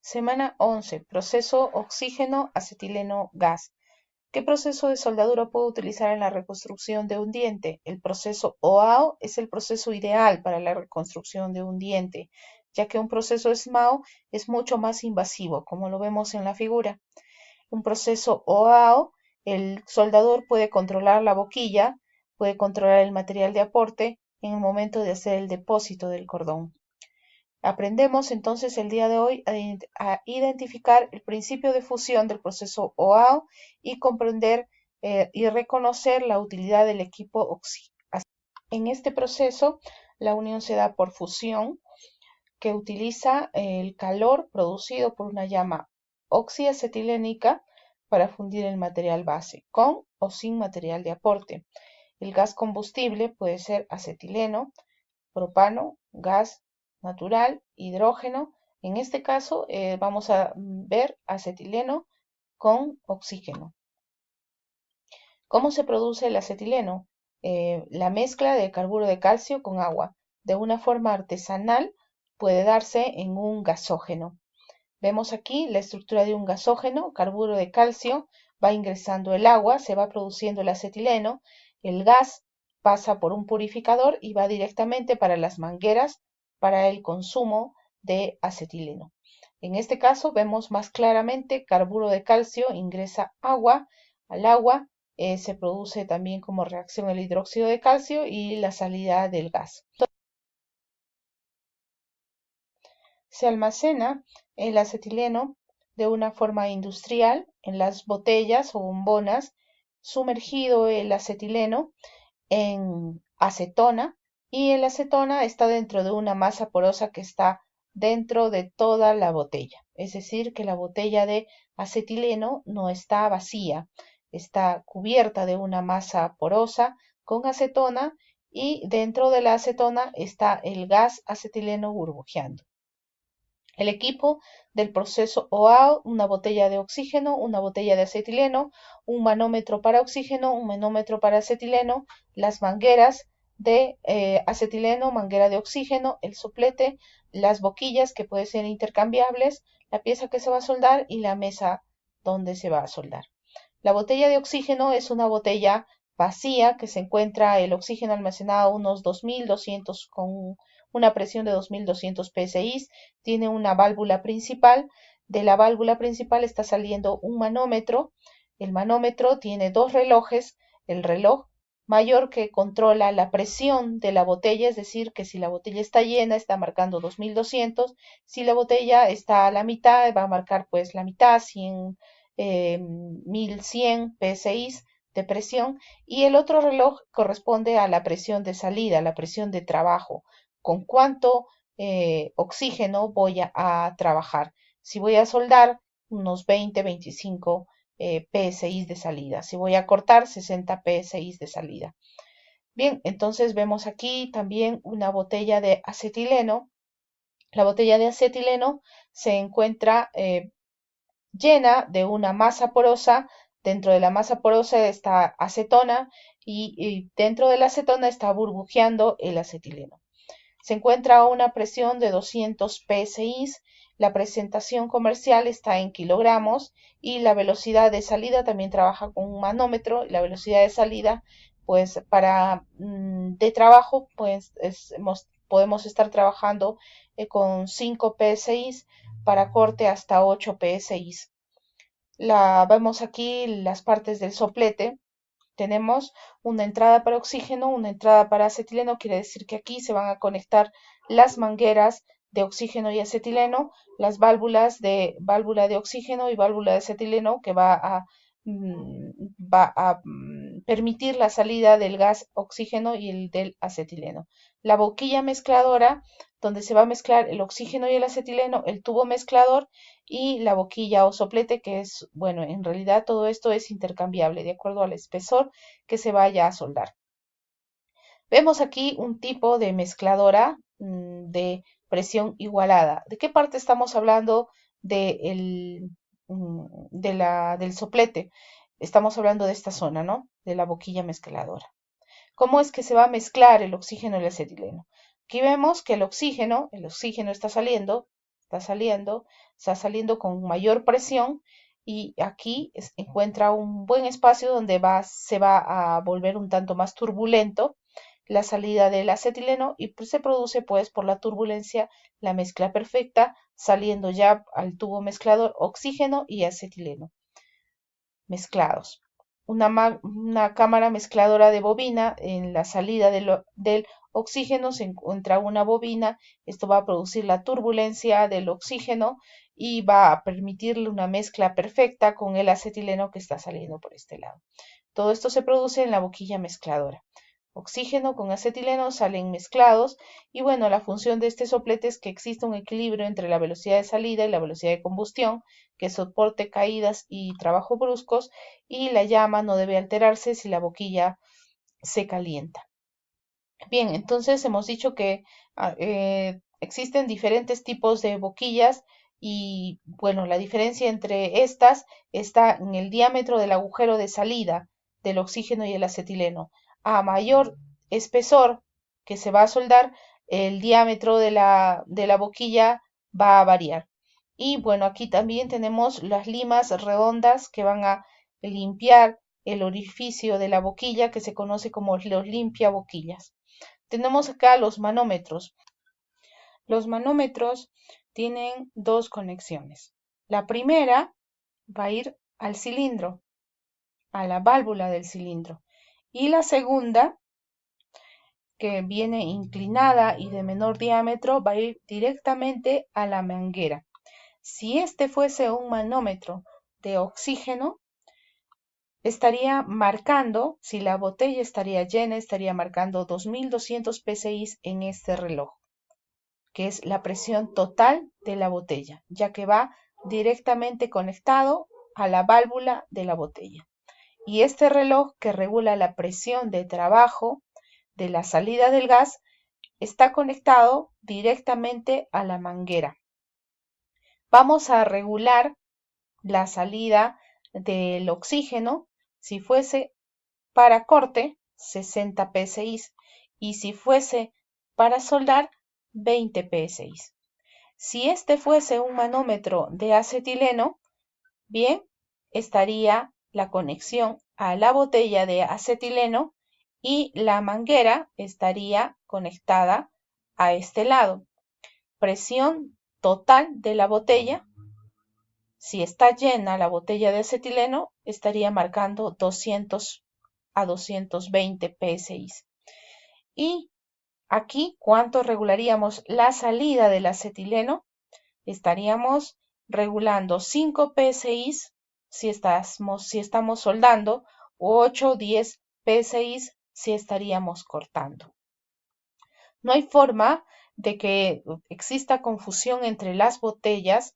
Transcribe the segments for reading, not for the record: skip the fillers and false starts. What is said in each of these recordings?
Semana 11. Proceso oxígeno-acetileno-gas. ¿Qué proceso de soldadura puedo utilizar en la reconstrucción de un diente? El proceso OAO es el proceso ideal para la reconstrucción de un diente, ya que un proceso SMAO es mucho más invasivo, como lo vemos en la figura. Un proceso OAO, el soldador puede controlar la boquilla, puede controlar el material de aporte en el momento de hacer el depósito del cordón. Aprendemos entonces el día de hoy a identificar el principio de fusión del proceso OAO y comprender y reconocer la utilidad del equipo OXI. En este proceso, la unión se da por fusión, que utiliza el calor producido por una llama oxiacetilénica para fundir el material base, con o sin material de aporte. El gas combustible puede ser acetileno, propano, gas natural, hidrógeno. En este caso vamos a ver acetileno con oxígeno. ¿Cómo se produce el acetileno? La mezcla de carburo de calcio con agua de una forma artesanal puede darse en un gasógeno. Vemos aquí la estructura de un gasógeno, carburo de calcio, va ingresando el agua, se va produciendo el acetileno, el gas pasa por un purificador y va directamente para las mangueras para el consumo de acetileno. En este caso vemos más claramente carburo de calcio ingresa agua, al agua se produce también como reacción el hidróxido de calcio y la salida del gas. Se almacena el acetileno de una forma industrial en las botellas o bombonas, sumergido el acetileno en acetona y el acetona está dentro de una masa porosa que está dentro de toda la botella. Es decir, que la botella de acetileno no está vacía, está cubierta de una masa porosa con acetona y dentro de la acetona está el gas acetileno burbujeando. El equipo del proceso OAO, una botella de oxígeno, una botella de acetileno, un manómetro para oxígeno, un manómetro para acetileno, las mangueras de acetileno, manguera de oxígeno, el soplete, las boquillas que pueden ser intercambiables, la pieza que se va a soldar y la mesa donde se va a soldar. La botella de oxígeno es una botella vacía que se encuentra el oxígeno almacenado a unos 2200 con una presión de 2200 psi, tiene una válvula principal, de la válvula principal está saliendo un manómetro, el manómetro tiene dos relojes, el reloj mayor que controla la presión de la botella, es decir, que si la botella está llena está marcando 2200, si la botella está a la mitad va a marcar pues la mitad, 1100 psi de presión, y el otro reloj corresponde a la presión de salida, la presión de trabajo, con cuánto oxígeno voy a trabajar. Si voy a soldar, unos 20-25 psi de salida. Si voy a cortar, 60 psi de salida. Bien, entonces vemos aquí también una botella de acetileno. La botella de acetileno se encuentra llena de una masa porosa. Dentro de la masa porosa está acetona y dentro de la acetona está burbujeando el acetileno. Se encuentra a una presión de 200 psi, la presentación comercial está en kilogramos y la velocidad de salida también trabaja con un manómetro. La velocidad de salida, pues para de trabajo, pues podemos estar trabajando con 5 psi, para corte hasta 8 psi. Vemos aquí las partes del soplete. Tenemos una entrada para oxígeno, una entrada para acetileno, quiere decir que aquí se van a conectar las mangueras de oxígeno y acetileno, las válvula de oxígeno y válvula de acetileno que va a permitir la salida del gas oxígeno y el del acetileno. La boquilla mezcladora, donde se va a mezclar el oxígeno y el acetileno, el tubo mezclador y la boquilla o soplete, que es, bueno, en realidad todo esto es intercambiable de acuerdo al espesor que se vaya a soldar. Vemos aquí un tipo de mezcladora de presión igualada. ¿De qué parte estamos hablando del soplete? Estamos hablando de esta zona, ¿no? De la boquilla mezcladora. ¿Cómo es que se va a mezclar el oxígeno y el acetileno? Aquí vemos que el oxígeno está saliendo está saliendo con mayor presión y aquí encuentra un buen espacio donde se va a volver un tanto más turbulento la salida del acetileno y pues, se produce pues por la turbulencia la mezcla perfecta saliendo ya al tubo mezclador oxígeno y acetileno mezclados. Una cámara mezcladora de bobina, en la salida del oxígeno se encuentra una bobina, esto va a producir la turbulencia del oxígeno y va a permitirle una mezcla perfecta con el acetileno que está saliendo por este lado. Todo esto se produce en la boquilla mezcladora. Oxígeno con acetileno salen mezclados y bueno, la función de este soplete es que exista un equilibrio entre la velocidad de salida y la velocidad de combustión, que soporte caídas y trabajos bruscos y la llama no debe alterarse si la boquilla se calienta. Bien, entonces hemos dicho que existen diferentes tipos de boquillas y bueno, la diferencia entre estas está en el diámetro del agujero de salida del oxígeno y el acetileno. A mayor espesor que se va a soldar, el diámetro de la boquilla va a variar. Y bueno, aquí también tenemos las limas redondas que van a limpiar el orificio de la boquilla que se conoce como los limpiaboquillas. Tenemos acá los manómetros. Los manómetros tienen dos conexiones. La primera va a ir al cilindro, a la válvula del cilindro. Y la segunda, que viene inclinada y de menor diámetro, va a ir directamente a la manguera. Si este fuese un manómetro de oxígeno, estaría marcando, si la botella estaría llena, estaría marcando 2200 psi en este reloj, que es la presión total de la botella, ya que va directamente conectado a la válvula de la botella. Y este reloj que regula la presión de trabajo de la salida del gas está conectado directamente a la manguera. Vamos a regular la salida del oxígeno si fuese para corte 60 psi y si fuese para soldar 20 psi. Si este fuese un manómetro de acetileno, bien, estaría la conexión a la botella de acetileno y la manguera estaría conectada a este lado. Presión total de la botella. Si está llena la botella de acetileno, estaría marcando 200 a 220 psi. Y aquí, ¿cuánto regularíamos la salida del acetileno? Estaríamos regulando 5 psi si estamos soldando o 8 o 10 psi si estaríamos cortando. No hay forma de que exista confusión entre las botellas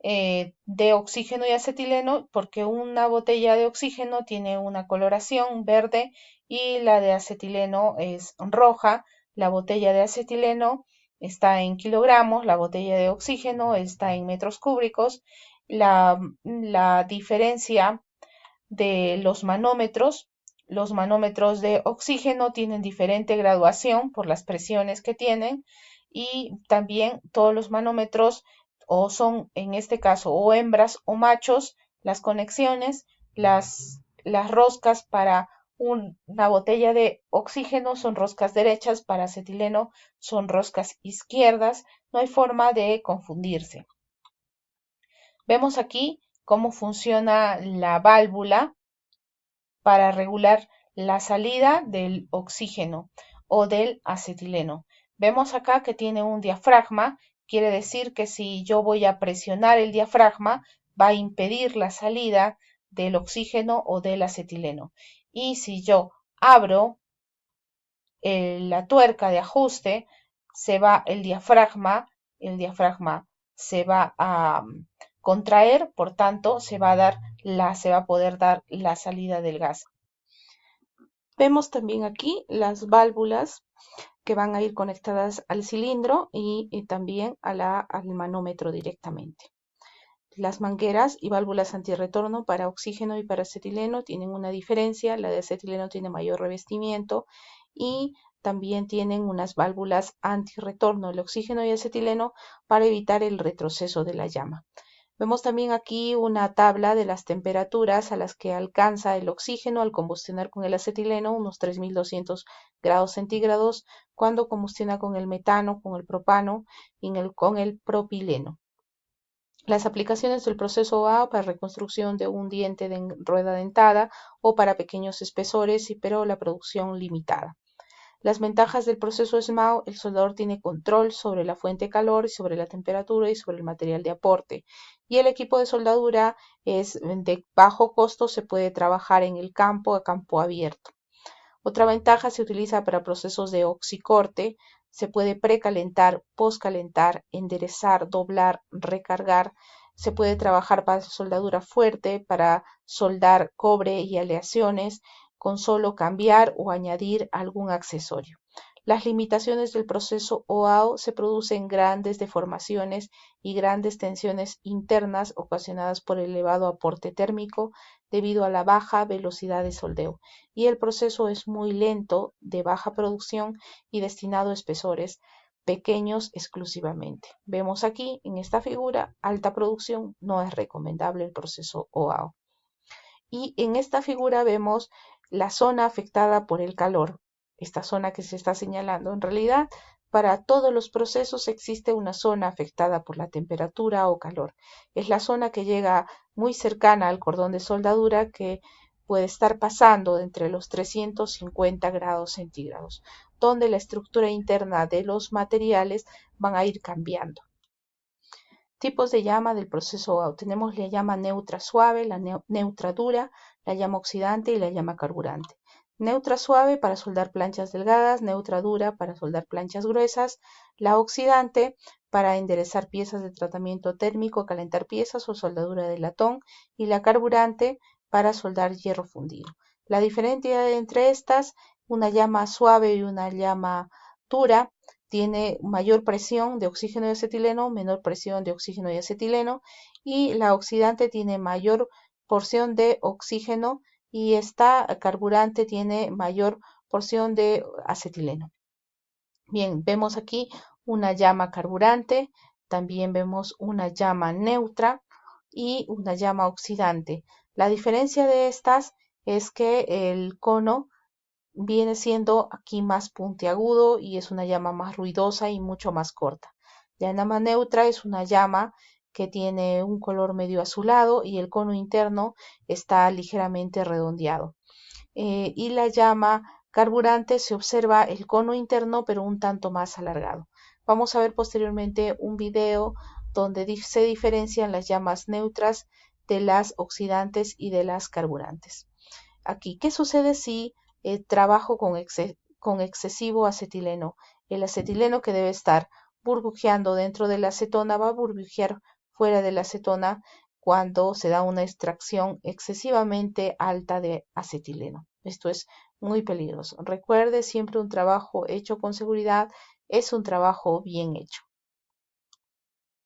de oxígeno y acetileno, porque una botella de oxígeno tiene una coloración verde y la de acetileno es roja. La botella de acetileno está en kilogramos, la botella de oxígeno está en metros cúbicos. La diferencia de los manómetros de oxígeno tienen diferente graduación por las presiones que tienen y también todos los manómetros o son en este caso o hembras o machos las conexiones, las roscas para una botella de oxígeno son roscas derechas, para acetileno son roscas izquierdas, no hay forma de confundirse. Vemos aquí cómo funciona la válvula para regular la salida del oxígeno o del acetileno. Vemos acá que tiene un diafragma, quiere decir que si yo voy a presionar el diafragma, va a impedir la salida del oxígeno o del acetileno. Y si yo abro la tuerca de ajuste, se va el diafragma se va a contraer, por tanto se va a poder dar la salida del gas. Vemos también aquí las válvulas que van a ir conectadas al cilindro y también al manómetro directamente. Las mangueras y válvulas antirretorno para oxígeno y para acetileno tienen una diferencia. La de acetileno tiene mayor revestimiento y también tienen unas válvulas antirretorno del oxígeno y acetileno para evitar el retroceso de la llama. Vemos también aquí una tabla de las temperaturas a las que alcanza el oxígeno al combustionar con el acetileno, unos 3200 grados centígrados, cuando combustiona con el metano, con el propano y con el propileno. Las aplicaciones del proceso OAO para reconstrucción de un diente de rueda dentada o para pequeños espesores, pero la producción limitada. Las ventajas del proceso SMAO: el soldador tiene control sobre la fuente de calor y sobre la temperatura y sobre el material de aporte. Y el equipo de soldadura es de bajo costo, se puede trabajar en el campo, a campo abierto. Otra ventaja: se utiliza para procesos de oxicorte, se puede precalentar, poscalentar, enderezar, doblar, recargar. Se puede trabajar para soldadura fuerte, para soldar cobre y aleaciones, con solo cambiar o añadir algún accesorio. Las limitaciones del proceso OAO: se producen grandes deformaciones y grandes tensiones internas ocasionadas por el elevado aporte térmico debido a la baja velocidad de soldeo, y el proceso es muy lento, de baja producción y destinado a espesores pequeños exclusivamente. Vemos aquí en esta figura alta producción, no es recomendable el proceso OAO. Y en esta figura vemos la zona afectada por el calor, esta zona que se está señalando. En realidad, para todos los procesos existe una zona afectada por la temperatura o calor. Es la zona que llega muy cercana al cordón de soldadura, que puede estar pasando entre los 350 grados centígrados, donde la estructura interna de los materiales van a ir cambiando. Tipos de llama del proceso OAO: tenemos la llama neutra suave, la neutra dura, la llama oxidante y la llama carburante. Neutra suave para soldar planchas delgadas, neutra dura para soldar planchas gruesas, la oxidante para enderezar piezas de tratamiento térmico, calentar piezas o soldadura de latón, y la carburante para soldar hierro fundido. La diferencia entre estas: una llama suave y una llama dura tiene mayor presión de oxígeno y acetileno, menor presión de oxígeno y acetileno, y la oxidante tiene mayor porción de oxígeno y esta carburante tiene mayor porción de acetileno. Bien, vemos aquí una llama carburante, también vemos una llama neutra y una llama oxidante. La diferencia de estas es que el cono viene siendo aquí más puntiagudo y es una llama más ruidosa y mucho más corta. La llama neutra es una llama que tiene un color medio azulado y el cono interno está ligeramente redondeado. Y la llama carburante se observa el cono interno pero un tanto más alargado. Vamos a ver posteriormente un video donde se diferencian las llamas neutras de las oxidantes y de las carburantes. Aquí, ¿qué sucede si trabajo con excesivo acetileno? El acetileno, que debe estar burbujeando dentro de la acetona, va a burbujear fuera de la acetona cuando se da una extracción excesivamente alta de acetileno. Esto es muy peligroso. Recuerde, siempre un trabajo hecho con seguridad es un trabajo bien hecho.